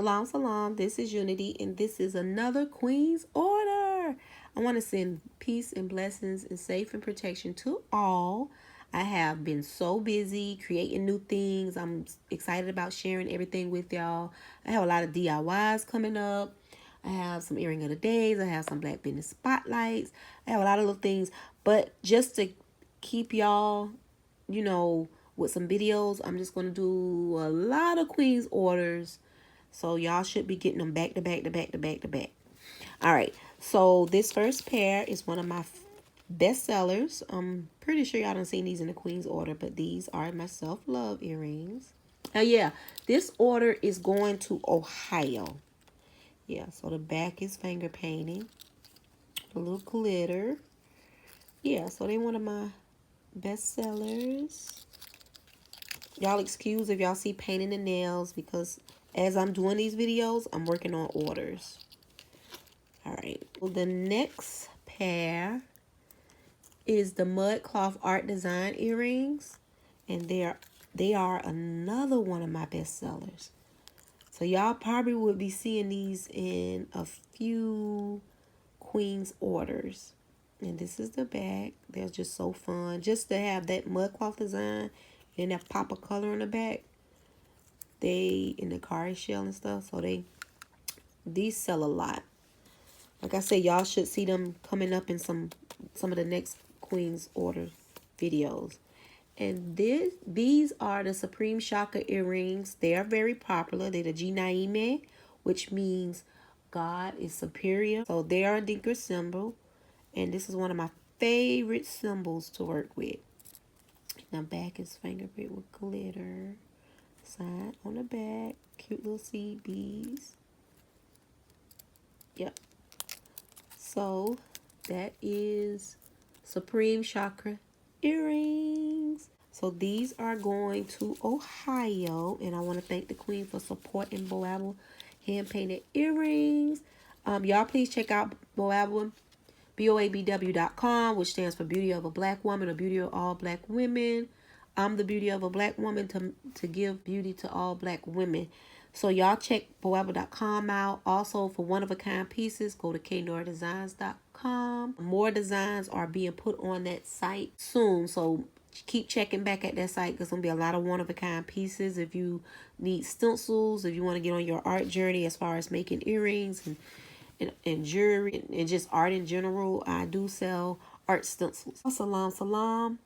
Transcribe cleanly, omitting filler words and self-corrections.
Salam, salam. This is Unity, and this is another Queen's Order. I want to send peace and blessings and safe and protection to all. I have been so busy creating new things. I'm excited about sharing everything with y'all. I have a lot of DIYs coming up. I have some earring of the days. I have some Black business spotlights. I have a lot of little things. But just to keep y'all, with some videos, I'm just going to do a lot of Queen's Orders. So y'all should be getting them back to back to back to back to back. All right. So this first pair is one of my best sellers. I'm pretty sure y'all done seen these in the Queen's Order, but these are my self-love earrings. Yeah, this order is going to Ohio. Yeah, so the back is finger painting. A little glitter. Yeah, so they're one of my best sellers. Y'all excuse if y'all see painting the nails because as I'm doing these videos, I'm working on orders. All right. Well, the next pair is the Mud Cloth Art Design earrings. And they are another one of my best sellers. So y'all probably will be seeing these in a few Queen's Orders. And this is the back. They're just so fun. Just to have that mud cloth design and that pop of color on the back. They in the card shell and stuff, so these sell a lot. Like I said, y'all should see them coming up in some of the next Queen's Order videos. And these are the Supreme Chakra earrings. They are very popular. They're the G-Naime, which means God is superior. So they are a Dinka symbol, and this is one of my favorite symbols to work with. Now back is fingerprint with glitter. Sign on the back, cute little seed beads. Yep. So that is Supreme Chakra earrings. So these are going to Ohio, and I want to thank the Queen for supporting Boabw hand painted earrings. Y'all please check out Boabw, boabw.com, which stands for Beauty of a Black Woman or Beauty of All Black Women. I'm the beauty of a black woman to give beauty to all black women. So y'all check boabw.com out. Also, for one-of-a-kind pieces, go to knoirdesigns.com. More designs are being put on that site soon. So keep checking back at that site. There's going to be a lot of one-of-a-kind pieces. If you need stencils, if you want to get on your art journey as far as making earrings and jewelry and just art in general, I do sell art stencils. Salam, salam.